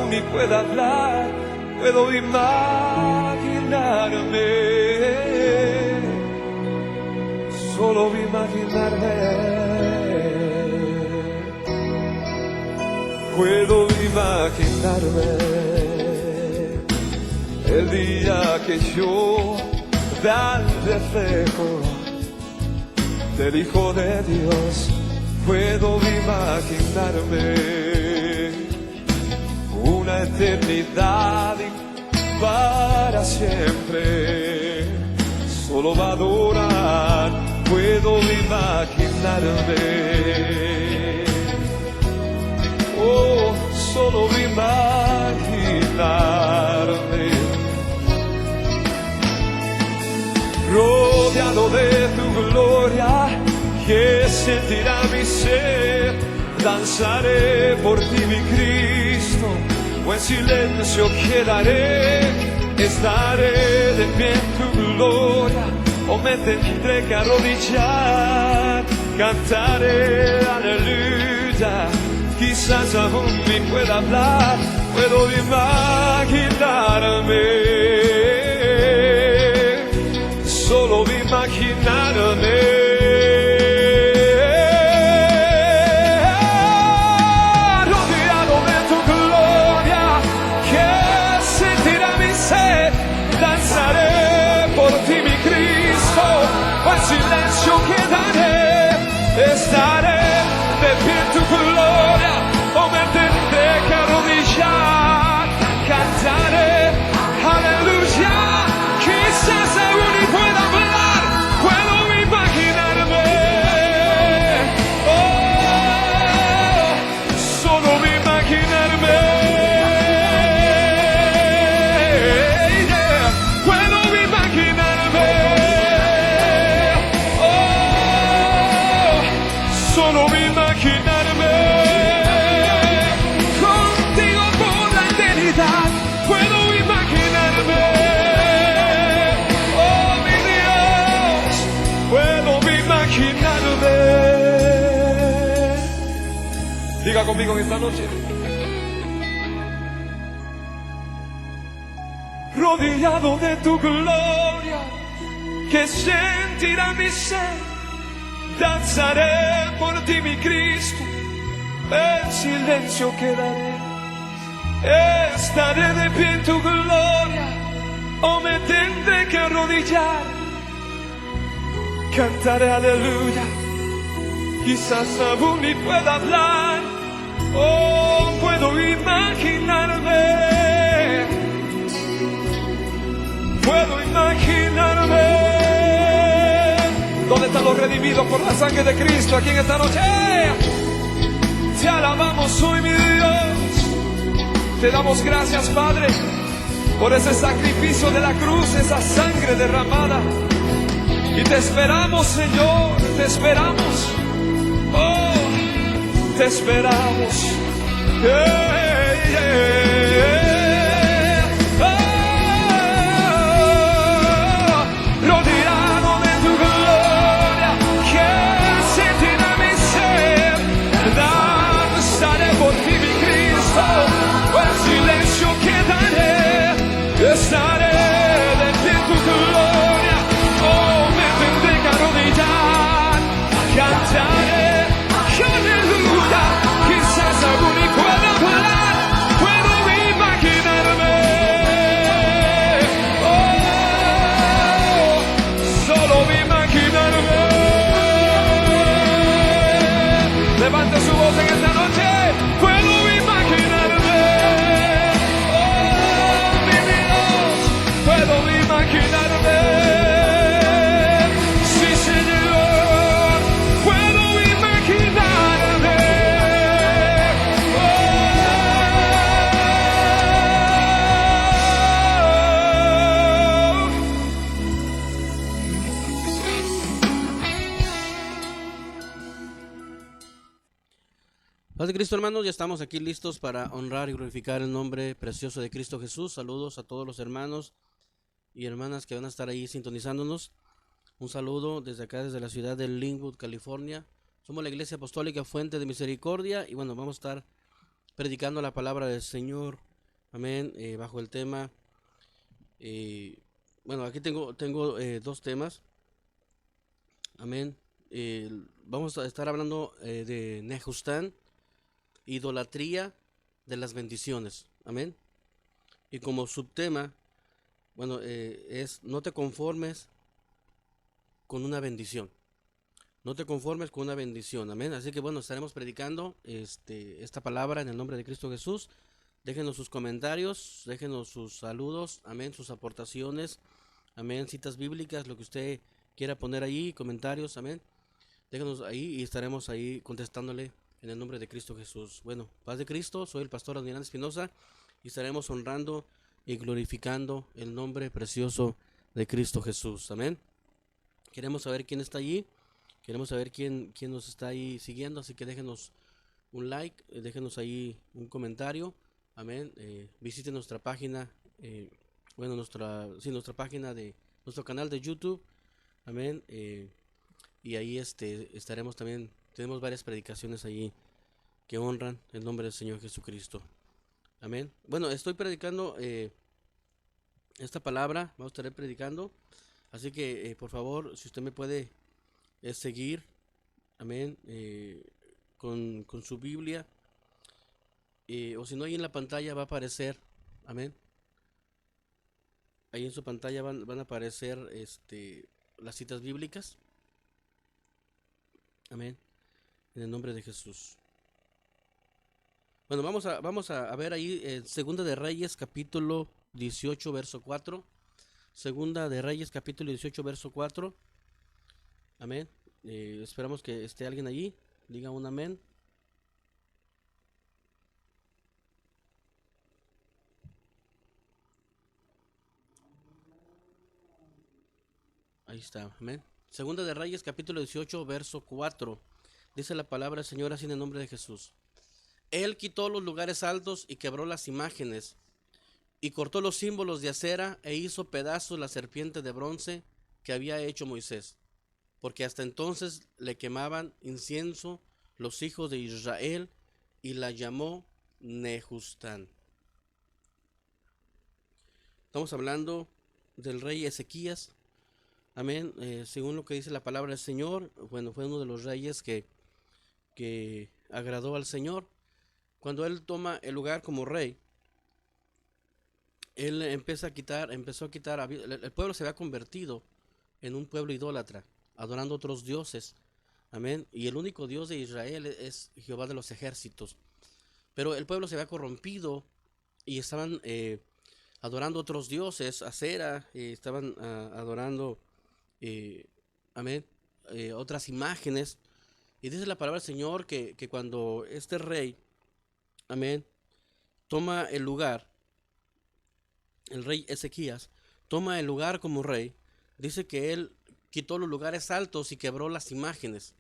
aún ni pueda hablar, puedo imaginarme, solo imaginarme. Puedo imaginarme el día que yo vea el reflejo del Hijo de Dios. Puedo imaginarme una eternidad y para siempre solo va a durar. Puedo imaginarme, oh, solo imaginarme, rodeado de tu gloria, que sentirá mi ser. Danzaré por ti, mi Cristo, o en silencio quedaré. Estaré de pie en tu gloria, o me tendré que arrodillar. Cantaré aleluya, quizás aún ni pueda hablar, puedo imaginarme, solo imaginarme. Rodeado de tu gloria, que sentirá mi sed. Danzaré por ti, mi Cristo, o en silencio quedaré. Estaré de pie en tu gloria, o me tendré que arrodillar. Cantaré aleluya, quizás aún ni pueda hablar, puedo imaginarme, oh, solo imaginarme, yeah. Puedo imaginarme, oh, solo imaginarme, contigo por la eternidad. Puedo imaginarme, oh mi Dios, puedo imaginarme. Diga conmigo en esta noche. Rodeado de tu gloria, que sentirá mi ser. Danzaré por ti, mi Cristo, en silencio quedaré. Estaré de pie en tu gloria, o me tendré que arrodillar. Cantaré aleluya, quizás aún ni pueda hablar, oh, puedo imaginarme, puedo imaginarme. ¿Dónde están los redimidos por la sangre de Cristo aquí en esta noche? Te alabamos hoy, mi Dios. Te damos gracias, Padre, por ese sacrificio de la cruz, esa sangre derramada. Y te esperamos, Señor, te esperamos. Oh, te esperamos. Yeah, yeah. Estaré de pie en tu gloria, oh, me tendré que arrodillar. Cantaré aleluya, quizás aún ni pueda hablar, puedo imaginarme, oh, solo imaginarme. Levante su voz en esta noche, puedo imaginarme. Puedo imaginarme, sí, Señor, puedo imaginarme, oh. Paz de Cristo, hermanos, ya estamos aquí listos para honrar y glorificar el nombre precioso de Cristo Jesús. Saludos a todos los hermanos y hermanas que van a estar ahí sintonizándonos. Un saludo desde acá, desde la ciudad de Linwood, California. Somos la Iglesia Apostólica Fuente de Misericordia y bueno, vamos a estar predicando la palabra del Señor amén, bajo el tema, eh, bueno, aquí tengo dos temas, amén. Vamos a estar hablando de Nehustán, idolatría de las bendiciones, amén. Y como subtema, bueno, es no te conformes con una bendición. No te conformes con una bendición, amén. Así que bueno, estaremos predicando esta palabra en el nombre de Cristo Jesús. Déjenos sus comentarios, déjenos sus saludos, amén, sus aportaciones, amén, citas bíblicas, lo que usted quiera poner ahí, comentarios, amén. Déjenos ahí y estaremos ahí contestándole en el nombre de Cristo Jesús. Bueno, paz de Cristo, soy el pastor Adrián Espinosa y estaremos honrando y glorificando el nombre precioso de Cristo Jesús, amén. Queremos saber quién está allí, queremos saber quién nos está ahí siguiendo, así que déjenos un like, déjenos ahí un comentario, amén. Visiten nuestra página, bueno, nuestra página de nuestro canal de YouTube, amén. Y ahí estaremos también, tenemos varias predicaciones allí que honran el nombre del Señor Jesucristo, amén. Bueno, estoy predicando esta palabra, vamos a estar predicando, así que por favor, si usted me puede seguir, amén, con su Biblia, o si no, ahí en la pantalla va a aparecer, amén, ahí en su pantalla van a aparecer las citas bíblicas, amén, en el nombre de Jesús. Bueno, vamos a ver ahí Segunda de Reyes capítulo 18 verso 4. Segunda de Reyes capítulo 18 verso 4. Amén. Esperamos que esté alguien allí. Diga un amén. Ahí está. Amén. Segunda de Reyes capítulo 18 verso 4. Dice la palabra del Señor así en el nombre de Jesús. Él quitó los lugares altos y quebró las imágenes, y cortó los símbolos de acera, e hizo pedazos la serpiente de bronce que había hecho Moisés, porque hasta entonces le quemaban incienso los hijos de Israel, y la llamó Nehustán. Estamos hablando del rey Ezequías, amén. Según lo que dice la palabra del Señor, bueno, fue uno de los reyes que agradó al Señor. Cuando él toma el lugar como rey, él empezó a quitar, el pueblo se había convertido en un pueblo idólatra, adorando otros dioses, amén, y el único Dios de Israel es Jehová de los ejércitos, pero el pueblo se había corrompido y estaban adorando otros dioses, Acera, estaban adorando, amén, otras imágenes, y dice la palabra del Señor que cuando este rey, amén, toma el lugar, el rey Ezequías toma el lugar como rey, dice que él quitó los lugares altos y quebró las imágenes,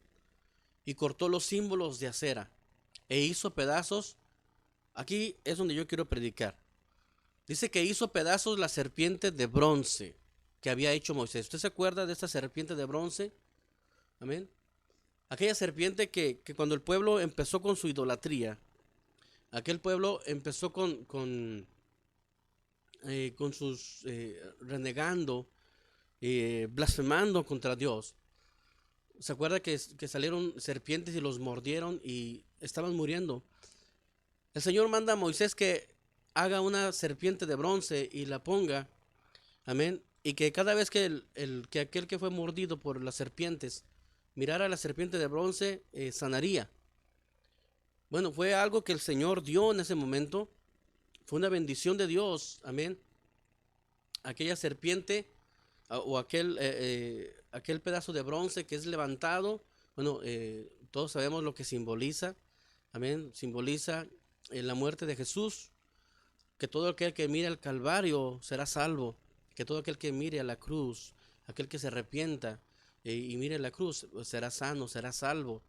y cortó los símbolos de acera, e hizo pedazos. Aquí es donde yo quiero predicar. Dice que hizo pedazos la serpiente de bronce que había hecho Moisés. ¿Usted se acuerda de esta serpiente de bronce? Amén. Aquella serpiente que cuando el pueblo empezó con su idolatría, aquel pueblo empezó con sus renegando, blasfemando contra Dios. ¿Se acuerda que salieron serpientes y los mordieron y estaban muriendo? El Señor manda a Moisés que haga una serpiente de bronce y la ponga, amén, y que cada vez que aquel que fue mordido por las serpientes mirara a la serpiente de bronce, sanaría. Bueno, fue algo que el Señor dio en ese momento, fue una bendición de Dios, amén. Aquella serpiente o aquel pedazo de bronce que es levantado, bueno, todos sabemos lo que simboliza, amén, simboliza la muerte de Jesús, que todo aquel que mire al Calvario será salvo, que todo aquel que mire a la cruz, aquel que se arrepienta y mire la cruz, será sano, será salvo.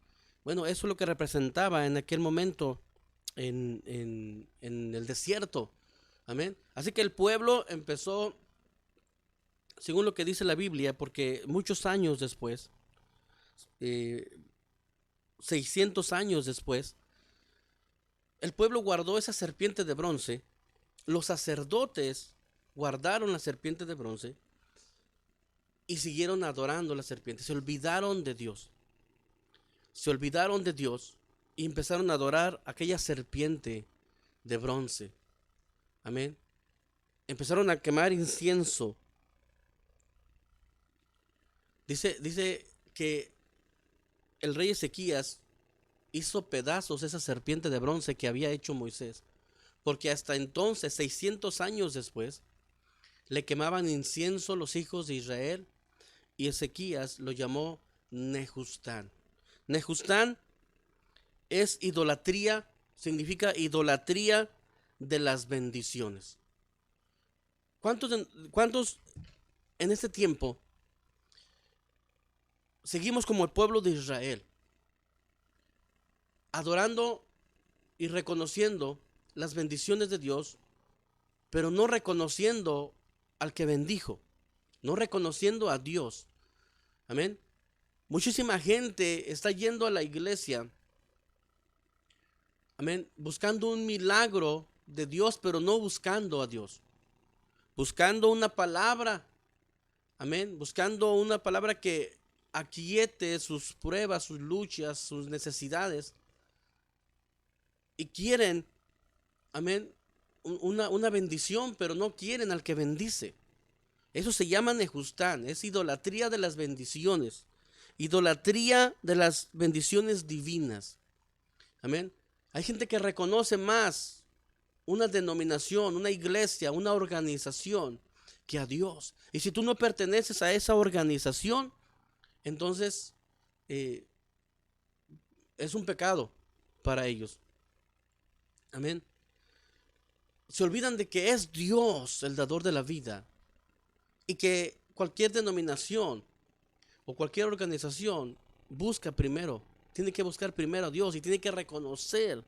Bueno, eso es lo que representaba en aquel momento en el desierto, amén. Así que el pueblo empezó, según lo que dice la Biblia, porque muchos años después, 600 años después, el pueblo guardó esa serpiente de bronce, los sacerdotes guardaron la serpiente de bronce y siguieron adorando la serpiente. Se olvidaron de Dios. Se olvidaron de Dios y empezaron a adorar aquella serpiente de bronce. Amén. Empezaron a quemar incienso. Dice que el rey Ezequías hizo pedazos esa serpiente de bronce que había hecho Moisés, porque hasta entonces, 600 años después, le quemaban incienso los hijos de Israel, y Ezequías lo llamó Nehustán. Nehustán es idolatría, significa idolatría de las bendiciones. ¿Cuántos en este tiempo seguimos como el pueblo de Israel, adorando y reconociendo las bendiciones de Dios, pero no reconociendo al que bendijo, no reconociendo a Dios? Amén. Muchísima gente está yendo a la iglesia, amén, buscando un milagro de Dios, pero no buscando a Dios. Buscando una palabra, amén, buscando una palabra que aquiete sus pruebas, sus luchas, sus necesidades. Y quieren, amén, una bendición, pero no quieren al que bendice. Eso se llama Nehustán, es idolatría de las bendiciones, idolatría de las bendiciones divinas. Amén. Hay gente que reconoce más una denominación, una iglesia, una organización que a Dios. Y si tú no perteneces a esa organización, entonces es un pecado para ellos. Amén. Se olvidan de que es Dios el dador de la vida y que cualquier denominación o cualquier organización tiene que buscar primero a Dios y tiene que reconocer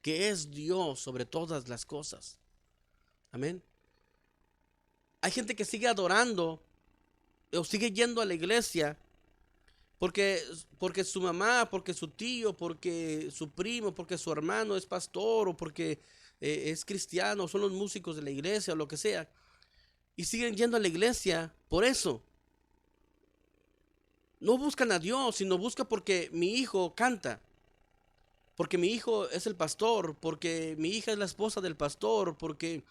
que es Dios sobre todas las cosas. Amén. Hay gente que sigue adorando o sigue yendo a la iglesia porque su mamá, porque su tío, porque su primo, porque su hermano es pastor o porque es cristiano, son los músicos de la iglesia o lo que sea. Y siguen yendo a la iglesia por eso. No buscan a Dios, sino buscan porque mi hijo canta, porque mi hijo es el pastor, porque mi hija es la esposa del pastor, porque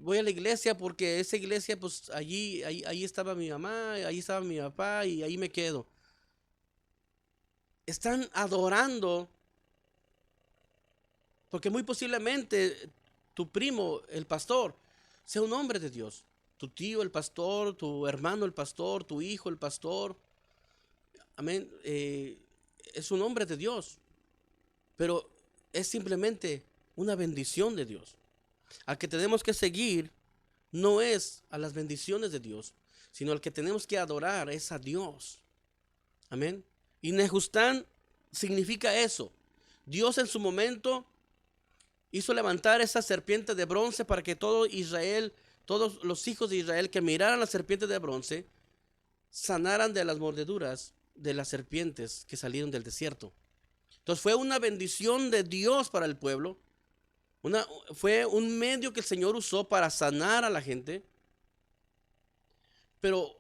voy a la iglesia porque esa iglesia, pues ahí estaba mi mamá, ahí estaba mi papá y ahí me quedo. Están adorando porque muy posiblemente tu primo, el pastor, sea un hombre de Dios. Tu tío, el pastor, tu hermano, el pastor, tu hijo, el pastor. Amén. Es un hombre de Dios. Pero es simplemente una bendición de Dios. Al que tenemos que seguir no es a las bendiciones de Dios, sino al que tenemos que adorar es a Dios. Amén. Y Nehustán significa eso. Dios en su momento hizo levantar esa serpiente de bronce para que todo Israel, todos los hijos de Israel que miraran la serpiente de bronce, sanaran de las mordeduras de las serpientes que salieron del desierto. Entonces fue una bendición de Dios para el pueblo. Fue un medio que el Señor usó para sanar a la gente. Pero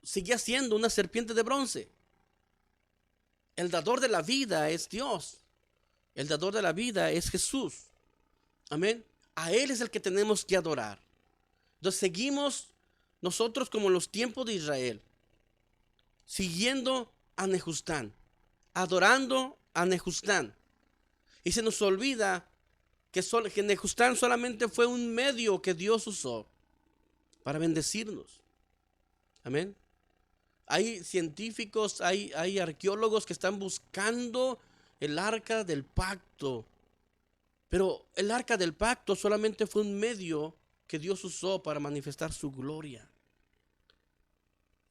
seguía siendo una serpiente de bronce. El dador de la vida es Dios. El dador de la vida es Jesús. Amén. A Él es el que tenemos que adorar. Entonces seguimos nosotros como en los tiempos de Israel, siguiendo a Nehustán, adorando a Nehustán. Y se nos olvida que Nehustán solamente fue un medio que Dios usó para bendecirnos. Amén. Hay científicos, hay arqueólogos que están buscando el arca del pacto. Pero el arca del pacto solamente fue un medio que Dios usó para manifestar su gloria.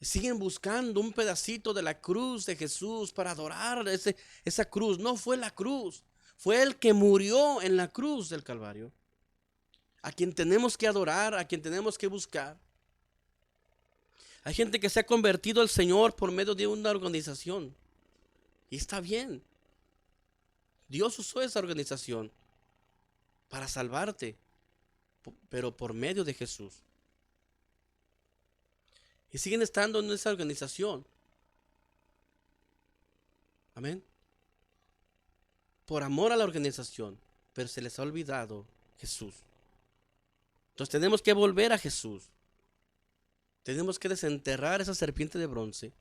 Siguen buscando un pedacito de la cruz de Jesús para adorar esa cruz. No fue la cruz, fue el que murió en la cruz del Calvario. A quien tenemos que adorar, a quien tenemos que buscar. Hay gente que se ha convertido al Señor por medio de una organización. Y está bien. Dios usó esa organización para salvarte. pero por medio de Jesús. Y siguen estando en esa organización. Amén. Por amor a la organización, pero se les ha olvidado Jesús. Entonces tenemos que volver a Jesús. Tenemos que desenterrar esa serpiente de bronce.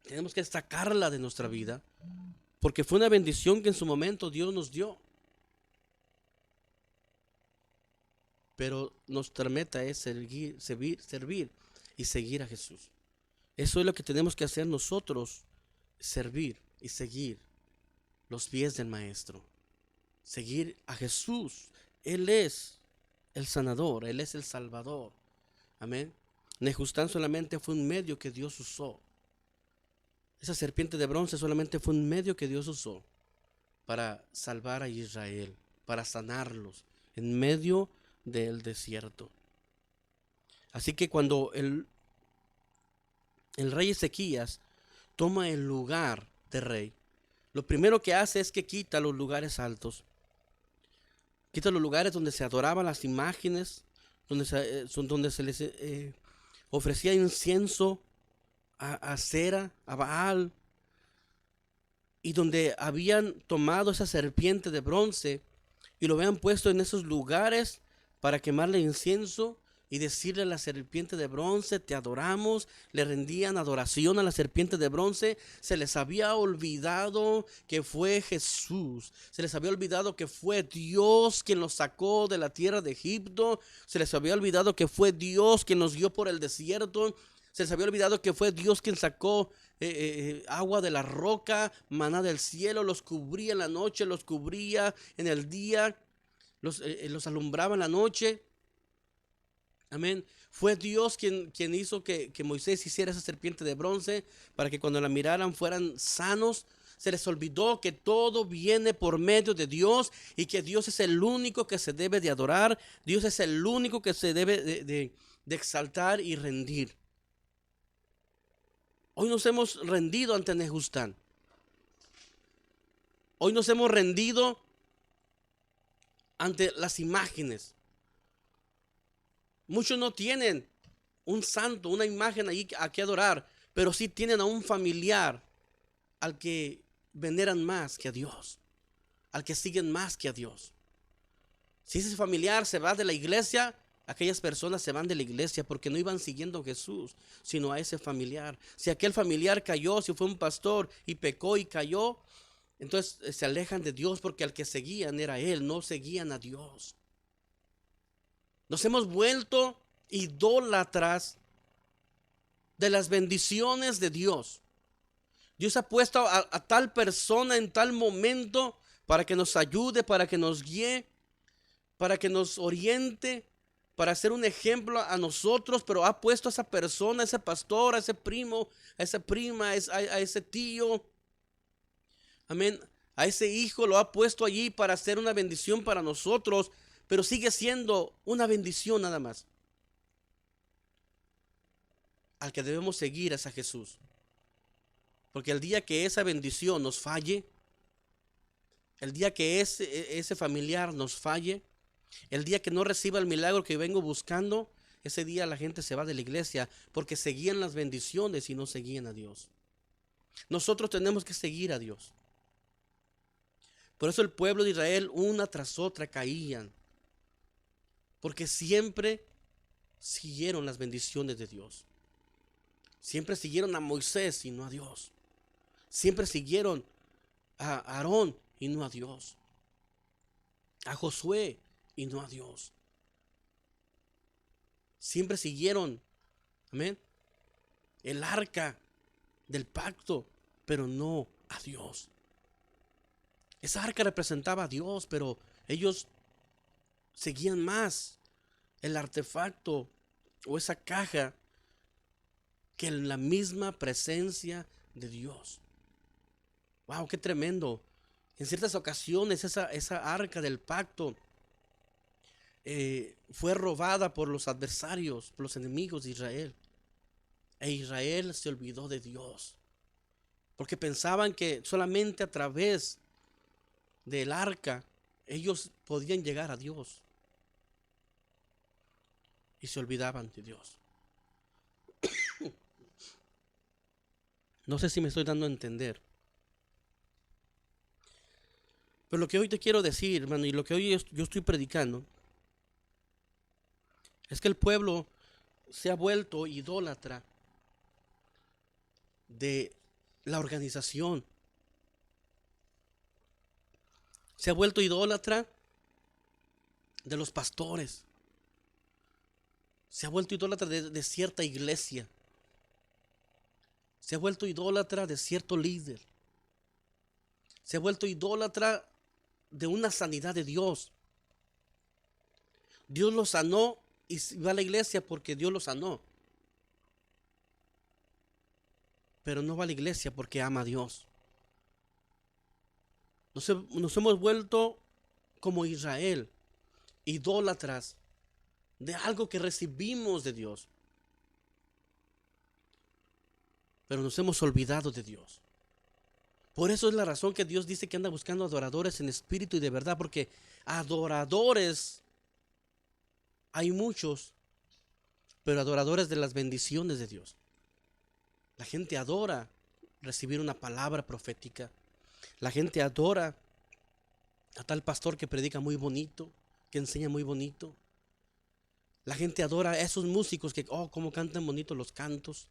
Tenemos que sacarla de nuestra vida, porque fue una bendición que en su momento Dios nos dio. Pero nuestra meta es servir y seguir a Jesús. Eso es lo que tenemos que hacer nosotros, servir y seguir los pies del Maestro. Seguir a Jesús. Él es el sanador, Él es el salvador. Amén. Nehustán solamente fue un medio que Dios usó. Esa serpiente de bronce solamente fue un medio que Dios usó para salvar a Israel, para sanarlos en medio del desierto. Así que cuando el rey Ezequías toma el lugar de rey, lo primero que hace es que quita los lugares altos. Quita los lugares donde se adoraban las imágenes, donde se les ofrecía incienso a Cera, a Baal, y donde habían tomado esa serpiente de bronce y lo habían puesto en esos lugares para quemarle incienso y decirle a la serpiente de bronce: te adoramos. Le rendían adoración a la serpiente de bronce. Se les había olvidado que fue Jesús. Se les había olvidado que fue Dios quien los sacó de la tierra de Egipto. Se les había olvidado que fue Dios quien los guió por el desierto. Se les había olvidado que fue Dios quien sacó agua de la roca, maná del cielo, los cubría en la noche, los cubría en el día, los alumbraba en la noche. Amén. Fue Dios quien hizo que Moisés hiciera esa serpiente de bronce para que cuando la miraran fueran sanos. Se les olvidó que todo viene por medio de Dios y que Dios es el único que se debe de adorar. Dios es el único que se debe de exaltar y rendir. Hoy nos hemos rendido ante Nehustán. Hoy nos hemos rendido ante las imágenes. Muchos no tienen un santo, una imagen ahí a que adorar, pero sí tienen a un familiar al que veneran más que a Dios, al que siguen más que a Dios. Si ese familiar se va de la iglesia, aquellas personas se van de la iglesia porque no iban siguiendo a Jesús, sino a ese familiar. Si aquel familiar cayó, si fue un pastor y pecó y cayó, entonces se alejan de Dios porque al que seguían era él, no seguían a Dios. Nos hemos vuelto idólatras de las bendiciones de Dios. Dios ha puesto a tal persona en tal momento para que nos ayude, para que nos guíe, para que nos oriente, para ser un ejemplo a nosotros, pero ha puesto a esa persona, a ese pastor, a ese primo, a esa prima, a ese tío, amén, a ese hijo, lo ha puesto allí para ser una bendición para nosotros, pero sigue siendo una bendición nada más. Al que debemos seguir es a Jesús, porque el día que esa bendición nos falle, el día que ese familiar nos falle, el día que no reciba el milagro que vengo buscando, ese día la gente se va de la iglesia porque seguían las bendiciones y no seguían a Dios. Nosotros tenemos que seguir a Dios. Por eso el pueblo de Israel una tras otra caían, porque siempre siguieron las bendiciones de Dios. Siempre siguieron a Moisés y no a Dios. Siempre siguieron a Aarón y no a Dios. A Josué y no a Dios. Siempre siguieron, amén, el arca del pacto, pero no a Dios. Esa arca representaba a Dios, pero ellos seguían más el artefacto o esa caja que la misma presencia de Dios. Wow, qué tremendo. En ciertas ocasiones esa arca del pacto fue robada por los adversarios, por los enemigos de Israel. E Israel se olvidó de Dios, porque pensaban que solamente a través del arca ellos podían llegar a Dios y se olvidaban de Dios. No sé si me estoy dando a entender. Pero lo que hoy te quiero decir, hermano, y lo que hoy yo estoy predicando, es que el pueblo se ha vuelto idólatra de la organización. Se ha vuelto idólatra de los pastores. Se ha vuelto idólatra de cierta iglesia. Se ha vuelto idólatra de cierto líder. Se ha vuelto idólatra de una sanidad de Dios. Dios lo sanó y va a la iglesia porque Dios lo sanó. Pero no va a la iglesia porque ama a Dios. Nos hemos vuelto como Israel, idólatras de algo que recibimos de Dios. Pero nos hemos olvidado de Dios. Por eso es la razón que Dios dice que anda buscando adoradores en espíritu y de verdad, porque adoradores hay muchos, pero adoradores de las bendiciones de Dios. La gente adora recibir una palabra profética. La gente adora a tal pastor que predica muy bonito, que enseña muy bonito. La gente adora a esos músicos que, cómo cantan bonito los cantos.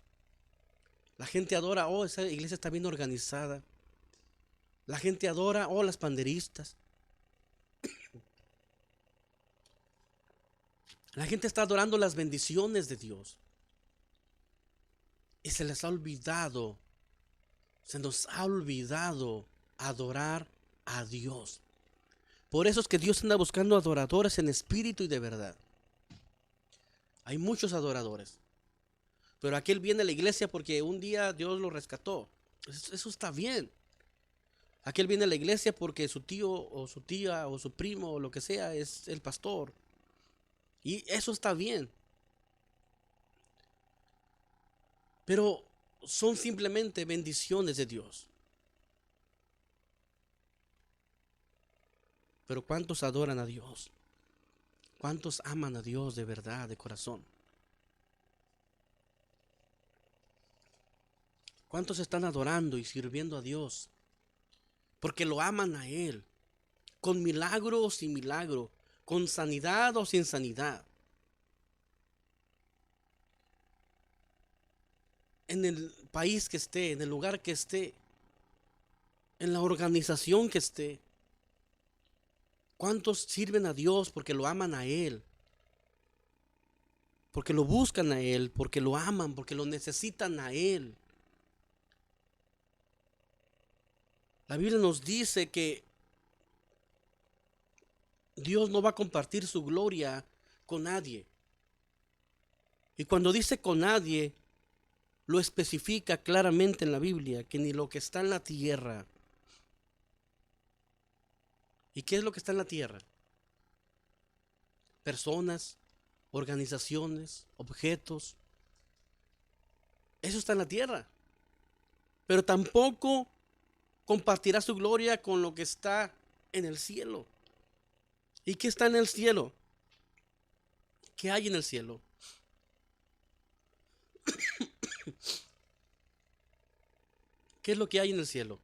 La gente adora, esa iglesia está bien organizada. La gente adora, las panderistas. La gente está adorando las bendiciones de Dios. Y se les ha olvidado, se nos ha olvidado adorar a Dios. Por eso es que Dios anda buscando adoradores en espíritu y de verdad. Hay muchos adoradores. Pero aquel viene a la iglesia porque un día Dios lo rescató. Eso está bien. Aquel viene a la iglesia porque su tío o su tía o su primo o lo que sea es el pastor. Y eso está bien. Pero son simplemente bendiciones de Dios. Pero ¿cuántos adoran a Dios? ¿Cuántos aman a Dios de verdad, de corazón? ¿Cuántos están adorando y sirviendo a Dios? Porque lo aman a Él, con milagro o sin milagro, con sanidad o sin sanidad. En el país que esté, en el lugar que esté, en la organización que esté. ¿Cuántos sirven a Dios porque lo aman a Él? Porque lo buscan a Él, porque lo aman, porque lo necesitan a Él. La Biblia nos dice que Dios no va a compartir su gloria con nadie. Y cuando dice con nadie, lo especifica claramente en la Biblia, que ni lo que está en la tierra. ¿Y qué es lo que está en la tierra? Personas, organizaciones, objetos. Eso está en la tierra. Pero tampoco compartirá su gloria con lo que está en el cielo. ¿Y qué está en el cielo? ¿Qué hay en el cielo? ¿Qué es lo que hay en el cielo?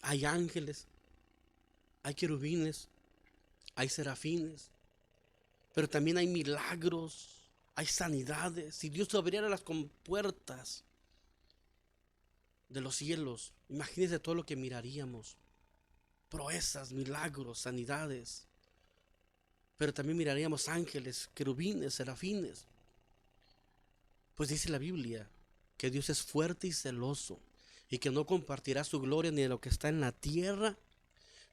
Hay ángeles, hay querubines, hay serafines, pero también hay milagros, hay sanidades. Si Dios abriera las compuertas de los cielos, imagínense todo lo que miraríamos. Proezas, milagros, sanidades. Pero también miraríamos ángeles, querubines, serafines. Pues dice la Biblia que Dios es fuerte y celoso y que no compartirá su gloria ni de lo que está en la tierra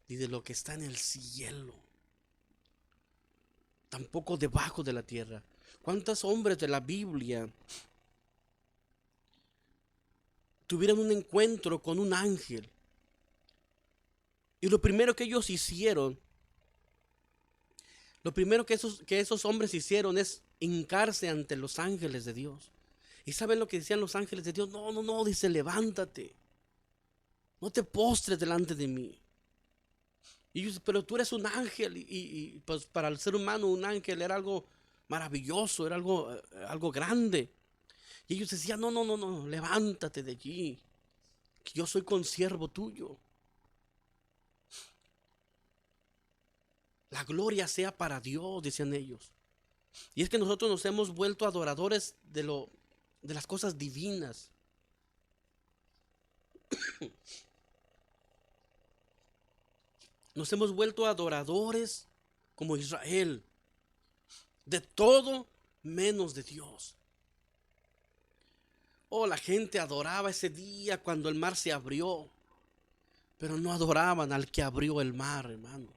ni de lo que está en el cielo, tampoco debajo de la tierra. ¿Cuántos hombres de la Biblia tuvieron un encuentro con un ángel? Y lo primero que ellos hicieron, lo primero que esos hombres hicieron es hincarse ante los ángeles de Dios. ¿Y saben lo que decían los ángeles de Dios? No, dice, levántate. No te postres delante de mí. Y ellos, pero tú eres un ángel. Y pues para el ser humano un ángel era algo maravilloso, era algo grande. Y ellos decían, no, no, no, no, levántate de allí, que yo soy consiervo tuyo. La gloria sea para Dios, decían ellos. Y es que nosotros nos hemos vuelto adoradores de las cosas divinas. Nos hemos vuelto adoradores como Israel, de todo menos de Dios. Oh, la gente adoraba ese día cuando el mar se abrió, pero no adoraban al que abrió el mar, hermano.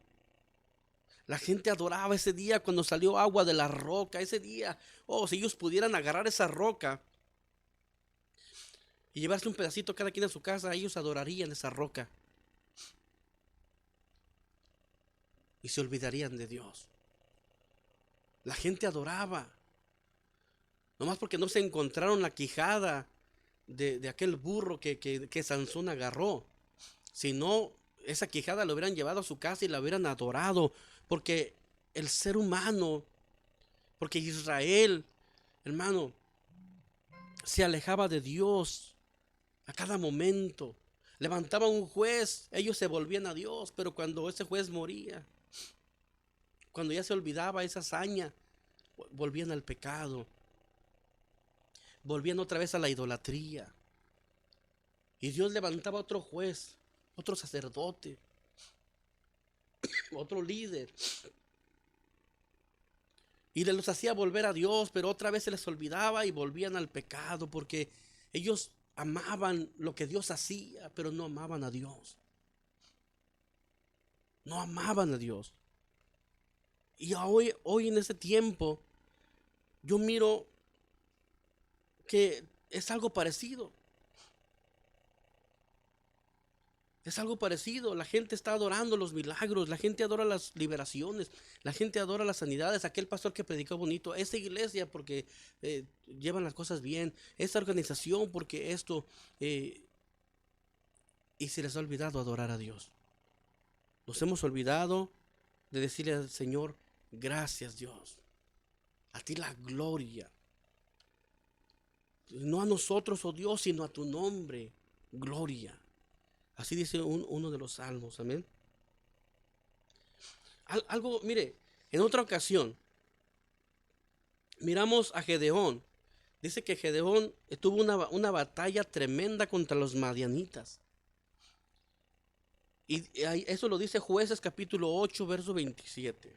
La gente adoraba ese día cuando salió agua de la roca, ese día. Oh, si ellos pudieran agarrar esa roca y llevarse un pedacito cada quien a su casa, ellos adorarían esa roca. Y se olvidarían de Dios. La gente adoraba. Nomás porque no se encontraron la quijada de aquel burro que Sansón agarró. Si no, esa quijada lo hubieran llevado a su casa y la hubieran adorado. Porque el ser humano, porque Israel, hermano, se alejaba de Dios a cada momento. Levantaba un juez, ellos se volvían a Dios, pero cuando ese juez moría, cuando ya se olvidaba esa hazaña, volvían al pecado. Volvían otra vez a la idolatría. Y Dios levantaba otro juez, otro sacerdote, otro líder. Y los hacía volver a Dios, pero otra vez se les olvidaba y volvían al pecado, porque ellos amaban lo que Dios hacía, pero no amaban a Dios. No amaban a Dios. Y hoy en ese tiempo, yo miro que es algo parecido. Es algo parecido. La gente está adorando los milagros, la gente adora las liberaciones, la gente adora las sanidades. Aquel pastor que predicó bonito, esa iglesia porque llevan las cosas bien, esa organización porque esto, y se les ha olvidado adorar a Dios. Nos hemos olvidado de decirle al Señor, gracias Dios, a ti la gloria. No a nosotros, oh Dios, sino a tu nombre, gloria. Así dice uno de los salmos, amén. Algo, mire, en otra ocasión, miramos a Gedeón. Dice que Gedeón tuvo una batalla tremenda contra los madianitas. Y eso lo dice Jueces capítulo 8, verso 27.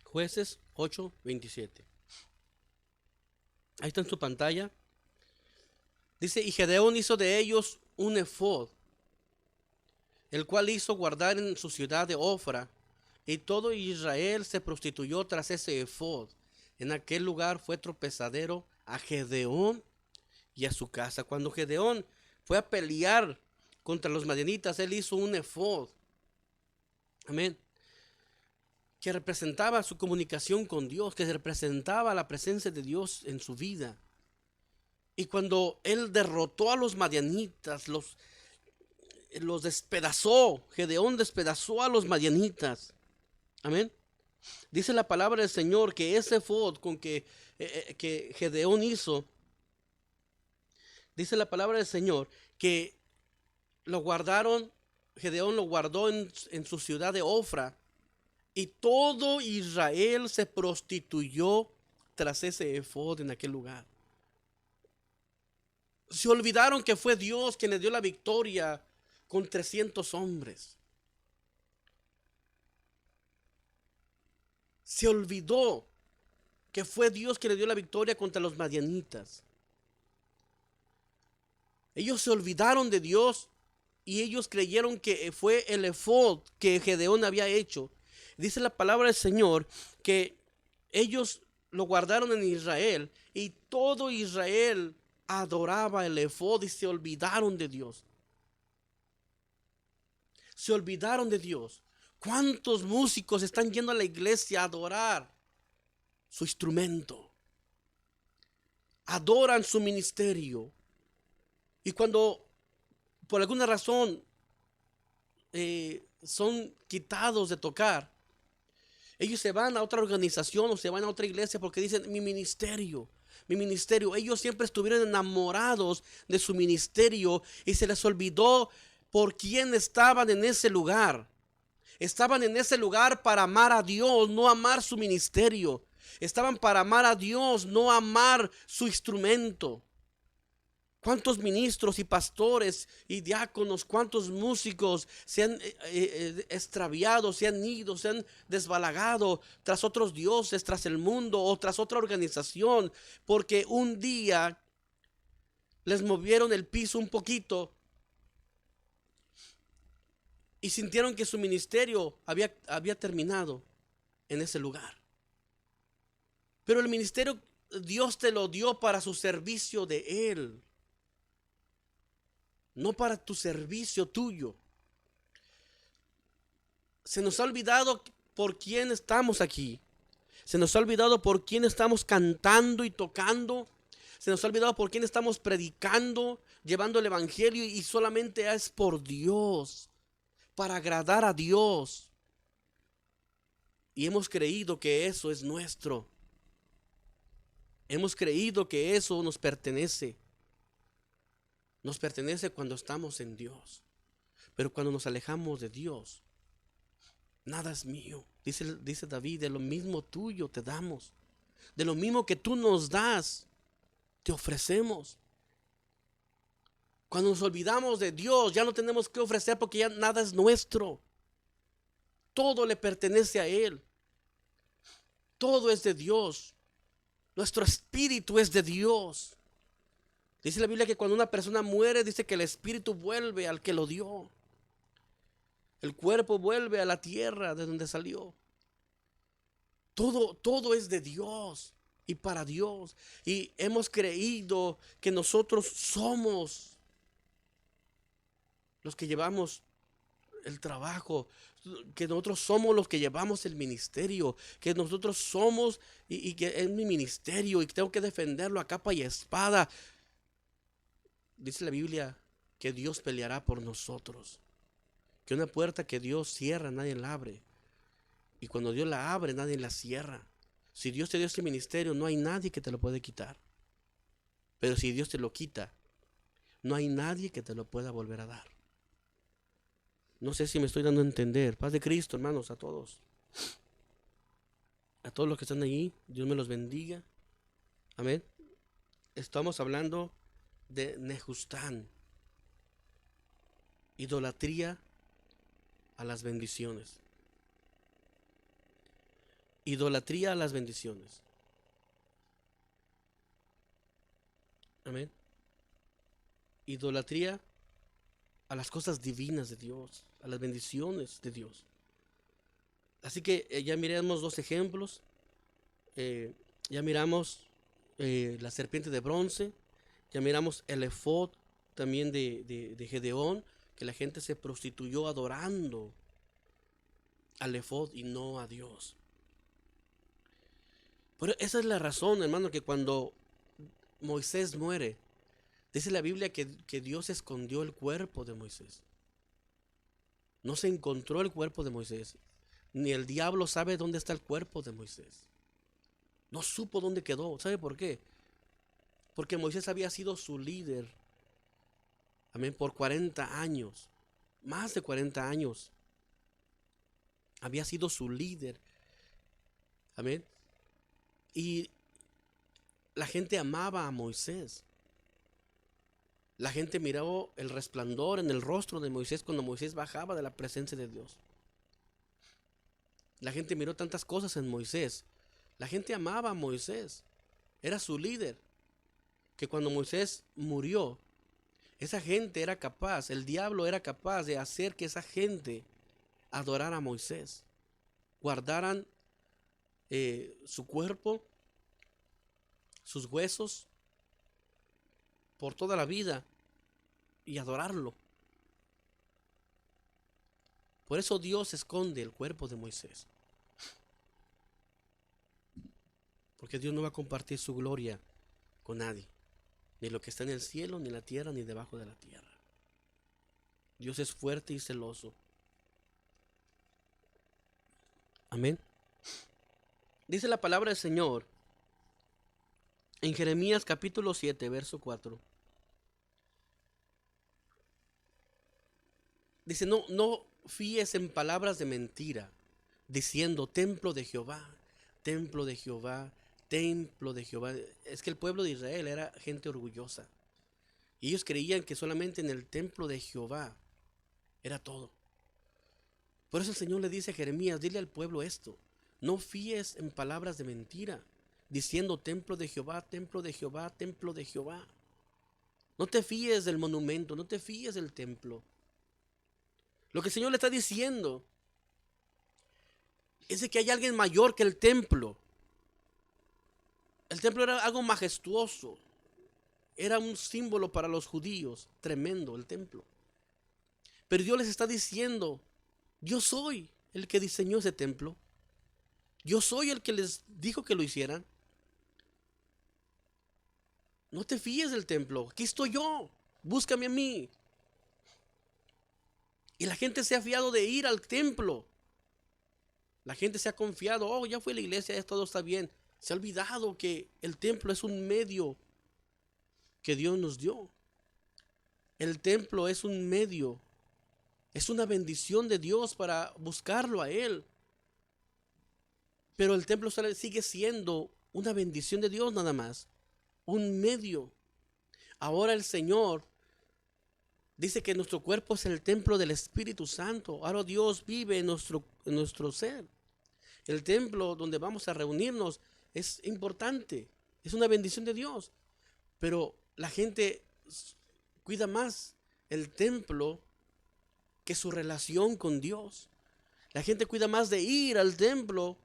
Jueces 8, 27. Ahí está en su pantalla. Dice, y Gedeón hizo de ellos un efod, el cual hizo guardar en su ciudad de Ofra, y todo Israel se prostituyó tras ese efod. En aquel lugar fue tropezadero a Gedeón y a su casa. Cuando Gedeón fue a pelear contra los madianitas, él hizo un efod. Amén. Que representaba su comunicación con Dios, que representaba la presencia de Dios en su vida. Y cuando él derrotó a los madianitas, los despedazó, Gedeón despedazó a los madianitas. Amén. Dice la palabra del Señor que ese efod con que Gedeón hizo, dice la palabra del Señor que lo guardaron, Gedeón lo guardó en su ciudad de Ofra. Y todo Israel se prostituyó tras ese efod en aquel lugar. Se olvidaron que fue Dios quien les dio la victoria con 300 hombres. Se olvidó que fue Dios quien les dio la victoria contra los madianitas. Ellos se olvidaron de Dios y ellos creyeron que fue el efod que Gedeón había hecho. Dice la palabra del Señor que ellos lo guardaron en Israel y todo Israel adoraba el efod y se olvidaron de Dios. Se olvidaron de Dios. ¿Cuántos músicos están yendo a la iglesia a adorar su instrumento? Adoran su ministerio. Y cuando por alguna razón son quitados de tocar, ellos se van a otra organización o se van a otra iglesia porque dicen mi ministerio. Ellos siempre estuvieron enamorados de su ministerio y se les olvidó por quién estaban en ese lugar. Estaban en ese lugar para amar a Dios, no amar su ministerio. Estaban para amar a Dios, no amar su instrumento. ¿Cuántos ministros y pastores y diáconos, cuántos músicos se han extraviado, se han ido, se han desbalagado tras otros dioses, tras el mundo o tras otra organización? Porque un día les movieron el piso un poquito y sintieron que su ministerio había terminado en ese lugar. Pero el ministerio Dios te lo dio para su servicio de Él, no para tu servicio tuyo. Se nos ha olvidado por quién estamos aquí. Se nos ha olvidado por quién estamos cantando y tocando. Se nos ha olvidado por quién estamos predicando, llevando el evangelio, y solamente es por Dios, para agradar a Dios. Y hemos creído que eso es nuestro. Hemos creído que eso nos pertenece. Nos pertenece cuando estamos en Dios. Pero cuando nos alejamos de Dios, nada es mío. Dice David, de lo mismo tuyo te damos. De lo mismo que tú nos das, te ofrecemos. Cuando nos olvidamos de Dios, ya no tenemos que ofrecer porque ya nada es nuestro. Todo le pertenece a Él. Todo es de Dios. Nuestro espíritu es de Dios. Dice la Biblia que cuando una persona muere, dice que el espíritu vuelve al que lo dio. El cuerpo vuelve a la tierra de donde salió. Todo es de Dios y para Dios. Y hemos creído que nosotros somos los que llevamos el trabajo, que nosotros somos los que llevamos el ministerio, que nosotros somos y que es mi ministerio y que tengo que defenderlo a capa y espada. Dice la Biblia que Dios peleará por nosotros, que una puerta que Dios cierra nadie la abre, y cuando Dios la abre nadie la cierra. Si Dios te dio ese ministerio, no hay nadie que te lo puede quitar. Pero si Dios te lo quita, no hay nadie que te lo pueda volver a dar. No sé si me estoy dando a entender. Paz de Cristo, hermanos, a todos. A todos los que están allí, Dios me los bendiga. Amén. Estamos hablando de Nejustán. Idolatría a las bendiciones. Idolatría a las bendiciones. Amén. Idolatría a las cosas divinas de Dios, a las bendiciones de Dios. Así que ya miramos dos ejemplos. Ya miramos la serpiente de bronce. Ya miramos el efod también de Gedeón, que la gente se prostituyó adorando al efod y no a Dios. Pero esa es la razón, hermano, que cuando Moisés muere, dice la Biblia que Dios escondió el cuerpo de Moisés. No se encontró el cuerpo de Moisés. Ni el diablo sabe dónde está el cuerpo de Moisés. No supo dónde quedó. ¿Sabe por qué? Porque Moisés había sido su líder. Amén. Por 40 años. Más de 40 años. Había sido su líder. Amén. Y la gente amaba a Moisés. La gente miraba el resplandor en el rostro de Moisés cuando Moisés bajaba de la presencia de Dios. La gente miró tantas cosas en Moisés. La gente amaba a Moisés. Era su líder. Que cuando Moisés murió, esa gente era capaz, el diablo era capaz de hacer que esa gente adorara a Moisés. Guardaran su cuerpo, sus huesos, por toda la vida y adorarlo. Por eso Dios esconde el cuerpo de Moisés. Porque Dios no va a compartir su gloria con nadie. Ni lo que está en el cielo, ni en la tierra, ni debajo de la tierra. Dios es fuerte y celoso. Amén. Dice la palabra del Señor en Jeremías capítulo 7, verso 4. Dice, no fíes en palabras de mentira, diciendo templo de Jehová, templo de Jehová, templo de Jehová. Es que el pueblo de Israel era gente orgullosa. Y ellos creían que solamente en el templo de Jehová era todo. Por eso el Señor le dice a Jeremías, dile al pueblo esto, no fíes en palabras de mentira, diciendo templo de Jehová, templo de Jehová, templo de Jehová. No te fíes del monumento, no te fíes del templo. Lo que el Señor le está diciendo es de que hay alguien mayor que el templo. El templo era algo majestuoso. Era un símbolo para los judíos, tremendo el templo. Pero Dios les está diciendo, yo soy el que diseñó ese templo. Yo soy el que les dijo que lo hicieran. No te fíes del templo, aquí estoy yo, búscame a mí. Y la gente se ha fiado de ir al templo. La gente se ha confiado, oh, ya fue a la iglesia, ya todo está bien. Se ha olvidado que el templo es un medio que Dios nos dio. El templo es un medio, es una bendición de Dios para buscarlo a Él. Pero el templo sigue siendo una bendición de Dios nada más, un medio. Ahora el Señor dice que nuestro cuerpo es el templo del Espíritu Santo. Ahora Dios vive en nuestro ser. El templo donde vamos a reunirnos es importante, es una bendición de Dios. Pero la gente cuida más el templo que su relación con Dios. La gente cuida más de ir al templo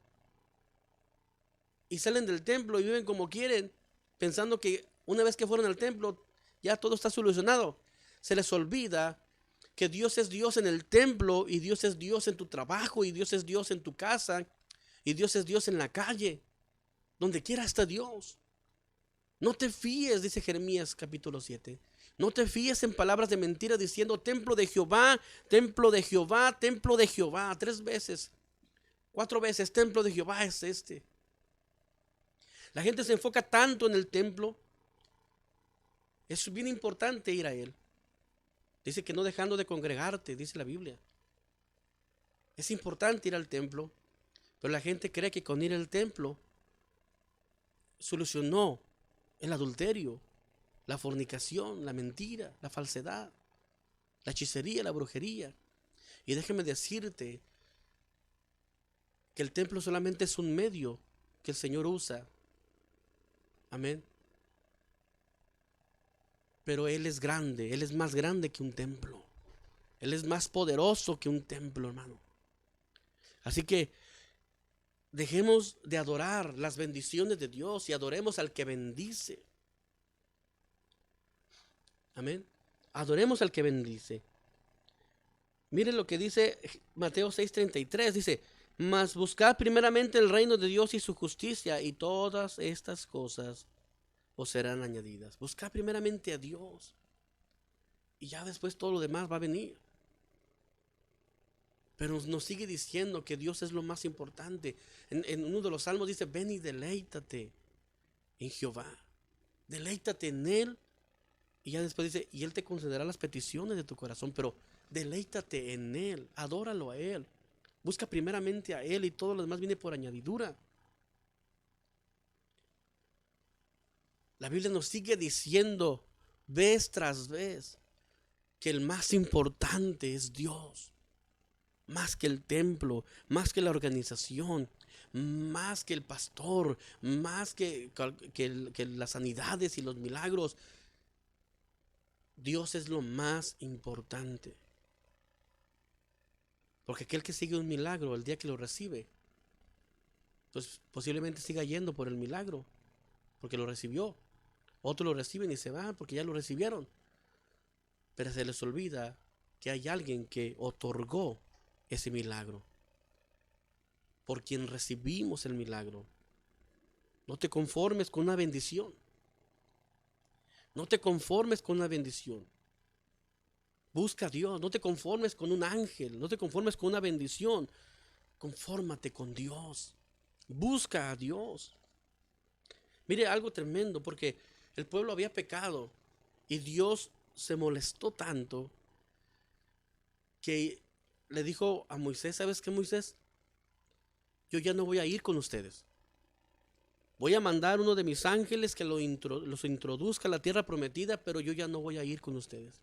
y salen del templo y viven como quieren, pensando que una vez que fueron al templo ya todo está solucionado. Se les olvida que Dios es Dios en el templo, y Dios es Dios en tu trabajo, y Dios es Dios en tu casa, y Dios es Dios en la calle. Donde quiera está Dios. No te fíes, dice Jeremías capítulo 7. No te fíes en palabras de mentira diciendo templo de Jehová, templo de Jehová, templo de Jehová. 3 veces, 4 veces, templo de Jehová es este. La gente se enfoca tanto en el templo. Es bien importante ir a él. Dice que no dejando de congregarte, dice la Biblia. Es importante ir al templo, pero la gente cree que con ir al templo solucionó el adulterio, la fornicación, la mentira, la falsedad, la hechicería, la brujería. Y déjeme decirte que el templo solamente es un medio que el Señor usa. Amén. Pero Él es grande, Él es más grande que un templo. Él es más poderoso que un templo, hermano. Así que dejemos de adorar las bendiciones de Dios y adoremos al que bendice. Amén. Adoremos al que bendice. Miren lo que dice Mateo 6:33. Dice, mas buscad primeramente el reino de Dios y su justicia, y todas estas cosas os serán añadidas. Buscad primeramente a Dios, y ya después todo lo demás va a venir. Pero nos sigue diciendo que Dios es lo más importante. En uno de los salmos dice, ven y deleítate en Jehová. Deleítate en Él. Y ya después dice, y Él te concederá las peticiones de tu corazón. Pero deleítate en Él, adóralo a Él. Busca primeramente a Él, y todo lo demás viene por añadidura. La Biblia nos sigue diciendo vez tras vez que el más importante es Dios. Más que el templo, más que la organización, más que el pastor, más que las sanidades y los milagros. Dios es lo más importante. Porque aquel que sigue un milagro, el día que lo recibe, pues posiblemente siga yendo por el milagro, porque lo recibió. Otros lo reciben y se van porque ya lo recibieron. Pero se les olvida que hay alguien que otorgó ese milagro, por quien recibimos el milagro. No te conformes con una bendición. No te conformes con una bendición. Busca a Dios, no te conformes con un ángel, no te conformes con una bendición, confórmate con Dios, busca a Dios. Mire algo tremendo, porque el pueblo había pecado y Dios se molestó tanto que le dijo a Moisés: ¿sabes qué, Moisés? Yo ya no voy a ir con ustedes. Voy a mandar uno de mis ángeles que los introduzca a la tierra prometida, pero yo ya no voy a ir con ustedes.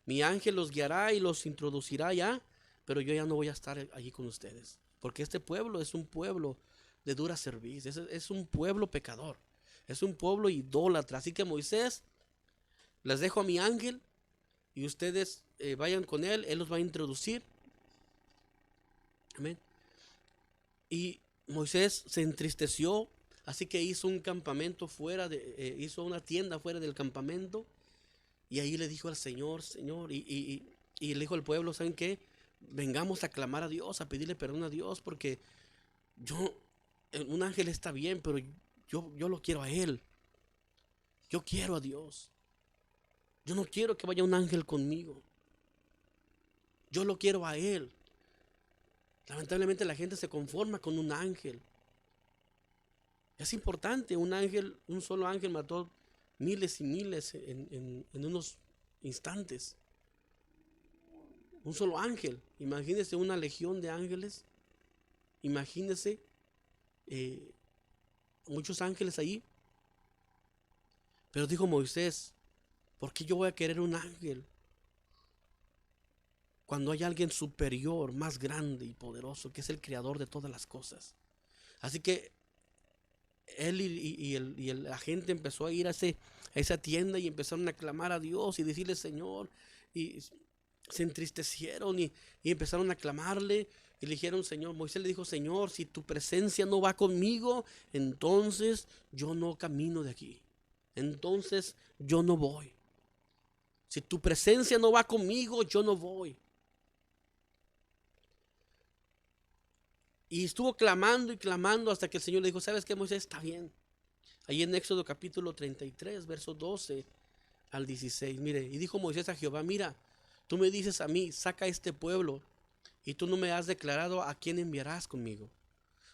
Mi ángel los guiará y los introducirá ya, pero yo ya no voy a estar allí con ustedes. Porque este pueblo es un pueblo de dura cerviz, es un pueblo pecador, es un pueblo idólatra. Así que Moisés, les dejo a mi ángel y ustedes vayan con él los va a introducir. Amén. Y Moisés se entristeció, así que hizo un campamento hizo una tienda fuera del campamento. Y ahí le dijo al Señor, y le dijo al pueblo: ¿saben qué? Vengamos a clamar a Dios, a pedirle perdón a Dios, porque un ángel está bien, pero yo lo quiero a Él. Yo quiero a Dios. Yo no quiero que vaya un ángel conmigo. Yo lo quiero a Él. Lamentablemente la gente se conforma con un ángel. Es importante, un solo ángel mató miles y miles en unos instantes. Un solo ángel. Imagínese una legión de ángeles. Imagínese muchos ángeles allí. Pero dijo Moisés: ¿por qué yo voy a querer un ángel cuando hay alguien superior, más grande y poderoso, que es el creador de todas las cosas? Así que él y la gente empezó a ir a esa tienda y empezaron a clamar a Dios y decirle: Señor. Y se entristecieron y empezaron a clamarle y le dijeron: Señor. Moisés le dijo: Señor, si tu presencia no va conmigo, entonces yo no camino de aquí. Entonces yo no voy. Si tu presencia no va conmigo, yo no voy. Y estuvo clamando y clamando hasta que el Señor le dijo: ¿sabes qué, Moisés? Está bien. Ahí en Éxodo capítulo 33, versos 12 al 16. Mire, y dijo Moisés a Jehová: mira, tú me dices a mí: saca este pueblo, y tú no me has declarado a quién enviarás conmigo.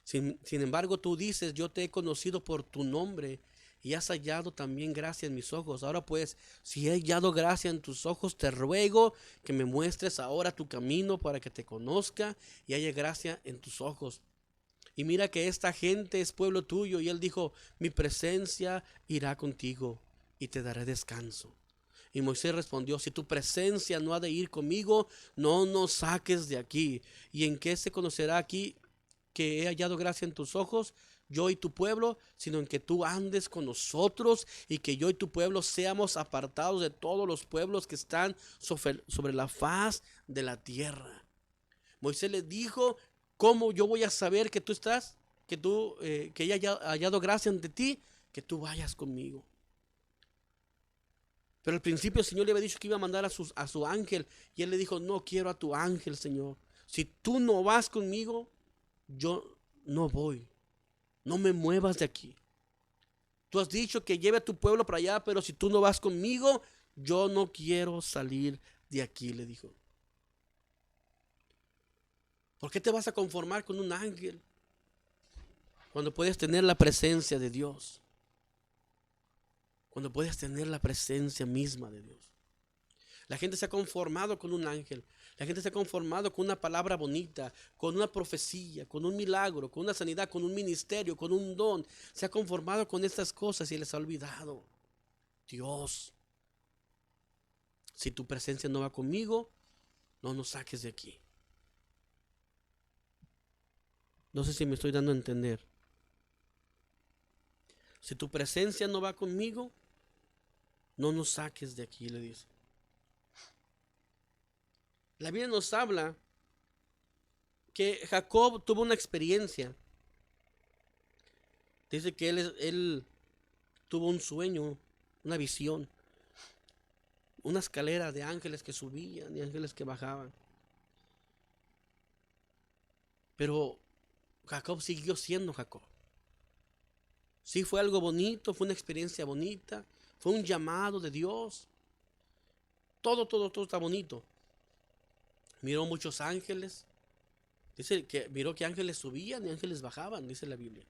Sin embargo, tú dices: yo te he conocido por tu nombre y has hallado también gracia en mis ojos. Ahora pues, si he hallado gracia en tus ojos, te ruego que me muestres ahora tu camino para que te conozca y haya gracia en tus ojos. Y mira que esta gente es pueblo tuyo. Y él dijo: mi presencia irá contigo y te daré descanso. Y Moisés respondió: si tu presencia no ha de ir conmigo, no nos saques de aquí. ¿Y en qué se conocerá aquí que he hallado gracia en tus ojos, yo y tu pueblo? Sino en que tú andes con nosotros y que yo y tu pueblo seamos apartados de todos los pueblos que están sobre la faz de la tierra. Moisés le dijo: ¿cómo yo voy a saber que tú estás, que haya hallado gracia ante ti? Que tú vayas conmigo. Pero al principio el Señor le había dicho que iba a mandar a su ángel. Y él le dijo: no quiero a tu ángel, Señor. Si tú no vas conmigo, yo no voy. No me muevas de aquí. Tú has dicho que lleve a tu pueblo para allá, pero si tú no vas conmigo, yo no quiero salir de aquí, le dijo. ¿Por qué te vas a conformar con un ángel cuando puedes tener la presencia de Dios? Cuando puedes tener la presencia misma de Dios. La gente se ha conformado con un ángel. La gente se ha conformado con una palabra bonita, con una profecía, con un milagro, con una sanidad, con un ministerio, con un don. Se ha conformado con estas cosas y les ha olvidado Dios. Si tu presencia no va conmigo, no nos saques de aquí. No sé si me estoy dando a entender. Si tu presencia no va conmigo, no nos saques de aquí, le dice. La Biblia nos habla que Jacob tuvo una experiencia. Dice que él tuvo un sueño, una visión, una escalera de ángeles que subían y ángeles que bajaban. Pero Jacob siguió siendo Jacob. Sí, fue algo bonito, fue una experiencia bonita, fue un llamado de Dios. Todo está bonito. Miró muchos ángeles. Dice que miró que ángeles subían y ángeles bajaban, dice la Biblia.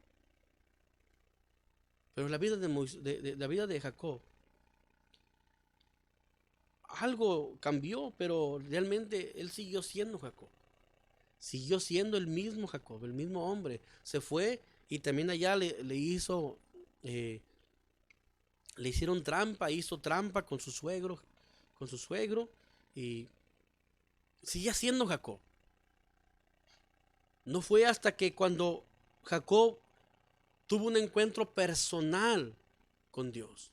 Pero la vida la vida de Jacob, algo cambió, pero realmente él siguió siendo Jacob. Siguió siendo el mismo Jacob, el mismo hombre. Se fue y también allá le hicieron trampa, hizo trampa con su suegro, y sigue siendo Jacob. No fue hasta que cuando Jacob tuvo un encuentro personal con Dios.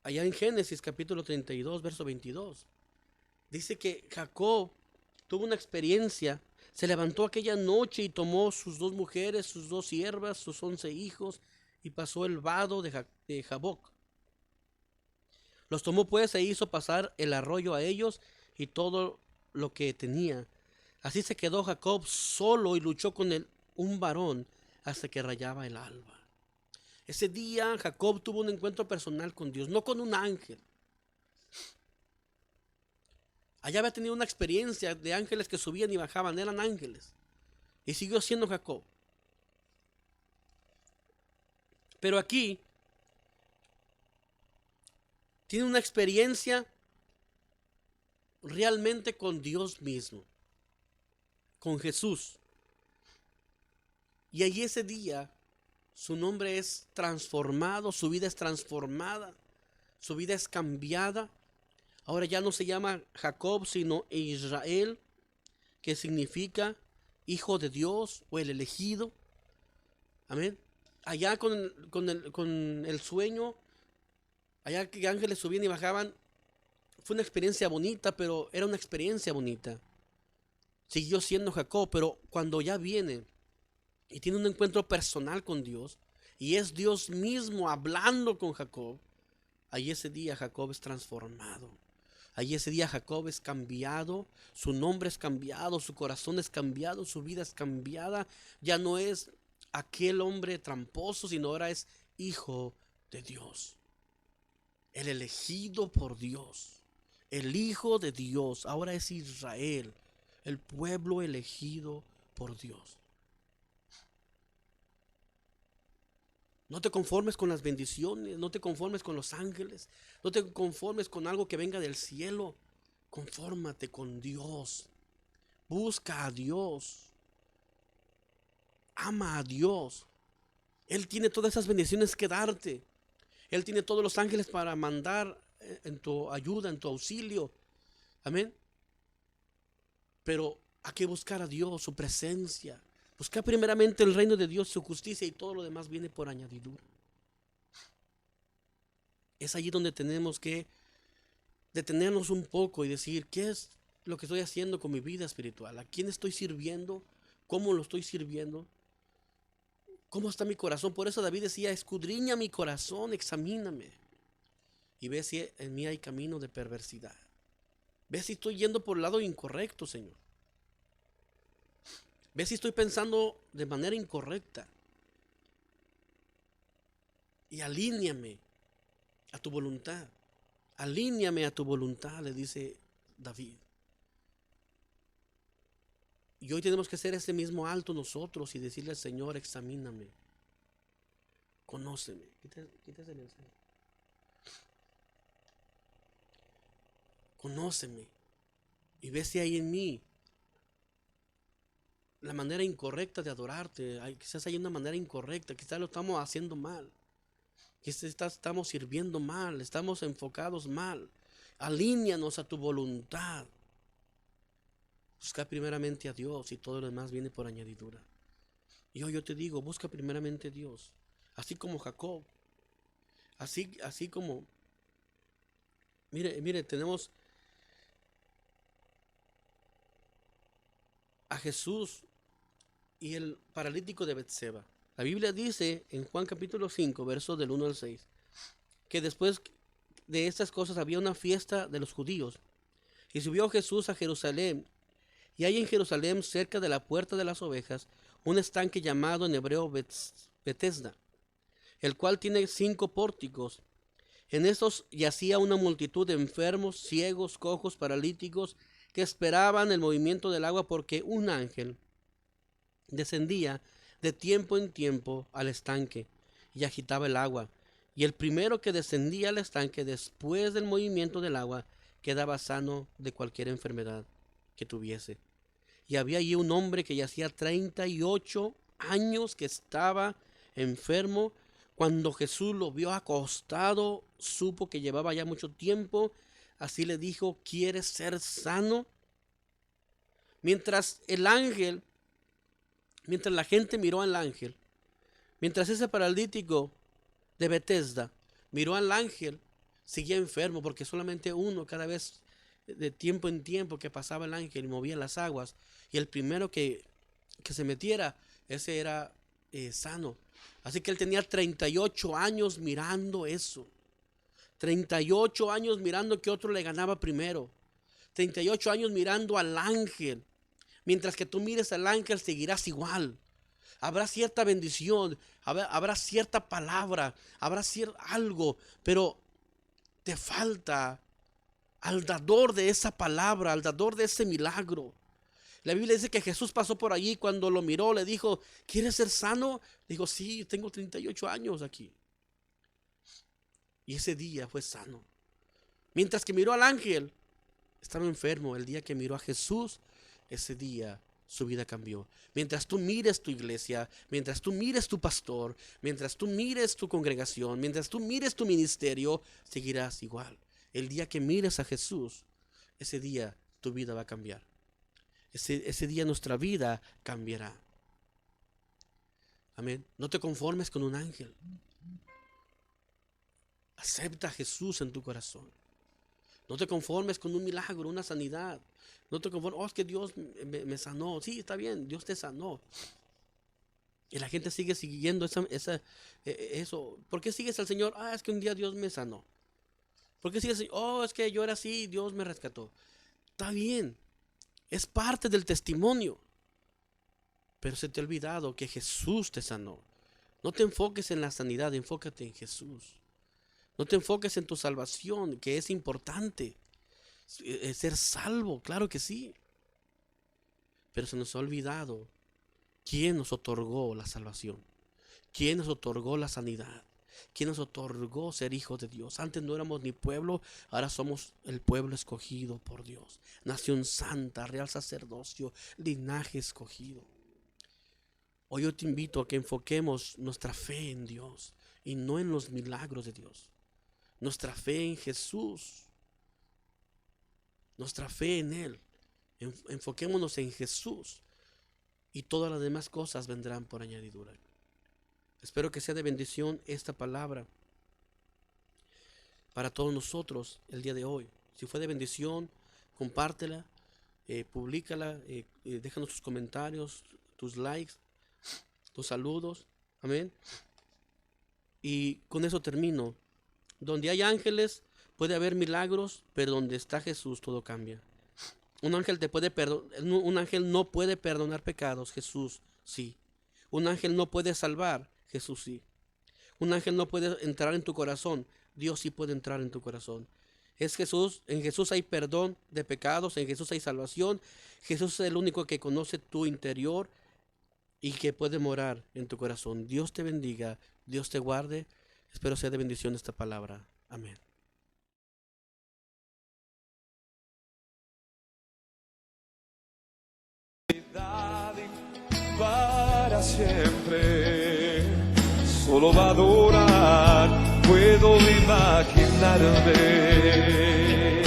Allá en Génesis capítulo 32, verso 22. Dice que Jacob tuvo una experiencia. Se levantó aquella noche y tomó sus 2 mujeres, sus 2 siervas, sus 11 hijos y pasó el vado de Jaboc. Los tomó pues e hizo pasar el arroyo a ellos y todo lo que tenía. Así se quedó Jacob solo y luchó con un varón hasta que rayaba el alba. Ese día Jacob tuvo un encuentro personal con Dios, no con un ángel. Allá había tenido una experiencia de ángeles que subían y bajaban, eran ángeles. Y siguió siendo Jacob. Pero aquí tiene una experiencia realmente con Dios mismo, con Jesús. Y allí ese día su nombre es transformado, su vida es transformada, su vida es cambiada. Ahora ya no se llama Jacob, sino Israel, que significa hijo de Dios o el elegido. Amén. Allá con el sueño, allá que ángeles subían y bajaban, fue una experiencia bonita, pero era una experiencia bonita. Siguió siendo Jacob, pero cuando ya viene y tiene un encuentro personal con Dios, y es Dios mismo hablando con Jacob, ahí ese día Jacob es transformado. Allí ese día Jacob es cambiado, su nombre es cambiado, su corazón es cambiado, su vida es cambiada. Ya no es aquel hombre tramposo, sino ahora es hijo de Dios. El elegido por Dios, el hijo de Dios, ahora es Israel, el pueblo elegido por Dios. No te conformes con las bendiciones, no te conformes con los ángeles, no te conformes con algo que venga del cielo. Confórmate con Dios. Busca a Dios. Ama a Dios. Él tiene todas esas bendiciones que darte. Él tiene todos los ángeles para mandar en tu ayuda, en tu auxilio. Amén. Pero hay que buscar a Dios, su presencia. Busca primeramente el reino de Dios, su justicia, y todo lo demás viene por añadidura. Es allí donde tenemos que detenernos un poco y decir, ¿qué es lo que estoy haciendo con mi vida espiritual? ¿A quién estoy sirviendo? ¿Cómo lo estoy sirviendo? ¿Cómo está mi corazón? Por eso David decía, escudriña mi corazón, examíname y ve si en mí hay camino de perversidad. Ve si estoy yendo por el lado incorrecto, Señor. Ve si estoy pensando de manera incorrecta. Y alíñame a tu voluntad. Alíñame a tu voluntad, le dice David. Y hoy tenemos que hacer ese mismo alto nosotros y decirle al Señor, examíname. Conóceme. Quítese el Señor. Conóceme. Y ve si hay en mí la manera incorrecta de adorarte. Quizás hay una manera incorrecta, quizás lo estamos haciendo mal, quizás estamos sirviendo mal, estamos enfocados mal. Alíñanos a tu voluntad. Busca primeramente a Dios y todo lo demás viene por añadidura. Y hoy yo te digo, busca primeramente a Dios, así como Jacob, así como, mire, tenemos a Jesús y el paralítico de Betseba. La Biblia dice en Juan capítulo 5, versos del 1 al 6, que después de estas cosas había una fiesta de los judíos, y subió Jesús a Jerusalén, y hay en Jerusalén, cerca de la puerta de las ovejas, un estanque llamado en hebreo Betesda, el cual tiene 5 pórticos, En estos yacía una multitud de enfermos, ciegos, cojos, paralíticos, que esperaban el movimiento del agua, porque un ángel descendía de tiempo en tiempo al estanque y agitaba el agua. Y el primero que descendía al estanque después del movimiento del agua quedaba sano de cualquier enfermedad que tuviese. Y había allí un hombre que yacía 38 años, que estaba enfermo. Cuando Jesús lo vio acostado, supo que llevaba ya mucho tiempo. Así le dijo: ¿quieres ser sano? Mientras la gente miró al ángel, mientras ese paralítico de Betesda miró al ángel, seguía enfermo, porque solamente uno cada vez, de tiempo en tiempo, que pasaba el ángel y movía las aguas, y el primero que se metiera, ese era sano. Así que él tenía 38 años mirando eso. 38 años mirando que otro le ganaba primero. 38 años mirando al ángel. Mientras que tú mires al ángel, seguirás igual. Habrá cierta bendición, habrá cierta palabra, habrá algo, pero te falta al dador de esa palabra, al dador de ese milagro. La Biblia dice que Jesús pasó por allí. Cuando lo miró, le dijo: ¿quieres ser sano? Dijo: sí, tengo 38 años aquí. Y ese día fue sano. Mientras que miró al ángel, estaba enfermo. El día que miró a Jesús, ese día su vida cambió. Mientras tú mires tu iglesia, mientras tú mires tu pastor, mientras tú mires tu congregación, mientras tú mires tu ministerio, seguirás igual. El día que mires a Jesús, ese día tu vida va a cambiar. Ese día nuestra vida cambiará. Amén. No te conformes con un ángel. Acepta a Jesús en tu corazón. No te conformes con un milagro, una sanidad. No te conformes: es que Dios me sanó. Sí, está bien, Dios te sanó. Y la gente sigue siguiendo eso. ¿Por qué sigues al Señor? Es que un día Dios me sanó. ¿Por qué sigues? Es que yo era así, Dios me rescató. Está bien. Es parte del testimonio. Pero se te ha olvidado que Jesús te sanó. No te enfoques en la sanidad, enfócate en Jesús. No te enfoques en tu salvación, que es importante. Ser salvo, claro que sí. Pero se nos ha olvidado quién nos otorgó la salvación, quién nos otorgó la sanidad, quién nos otorgó ser hijos de Dios. Antes no éramos ni pueblo, ahora somos el pueblo escogido por Dios. Nación santa, real sacerdocio, linaje escogido. Hoy yo te invito a que enfoquemos nuestra fe en Dios y no en los milagros de Dios. Nuestra fe en Jesús, nuestra fe en Él. Enfoquémonos en Jesús y todas las demás cosas vendrán por añadidura. Espero que sea de bendición esta palabra para todos nosotros el día de hoy. Si fue de bendición, compártela, públicala, déjanos tus comentarios, tus likes, tus saludos. Amén. Y con eso termino. Donde hay ángeles puede haber milagros, pero donde está Jesús todo cambia. Un ángel un ángel no puede perdonar pecados, Jesús sí. Un ángel no puede salvar, Jesús sí. Un ángel no puede entrar en tu corazón, Dios sí puede entrar en tu corazón. Es Jesús, en Jesús hay perdón de pecados, en Jesús hay salvación. Jesús es el único que conoce tu interior y que puede morar en tu corazón. Dios te bendiga, Dios te guarde. Espero sea de bendición esta palabra. Amén. Para siempre, solo va a durar, puedo imaginarme.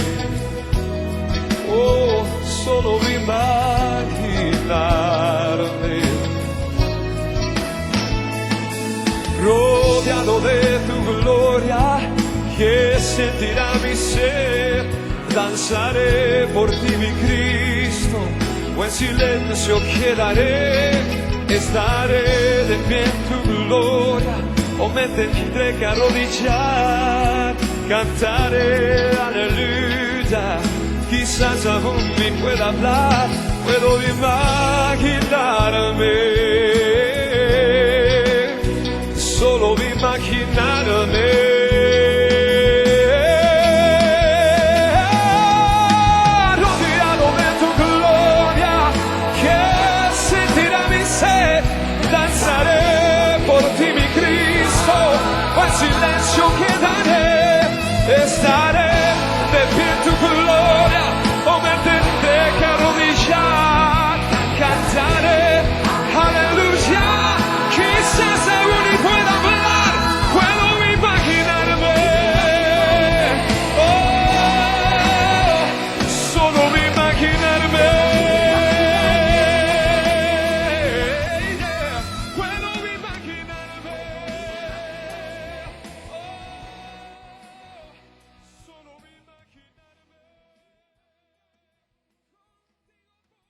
Solo imaginarme. Rodeado de tu gloria, que sentirá mi ser. Danzaré por ti, mi Cristo, o en silencio quedaré. Estaré de pie en tu gloria, o me tendré que arrodillar. Cantaré aleluya, quizás aún me pueda hablar. Puedo imaginarme, solo imaginarme. de pie en tu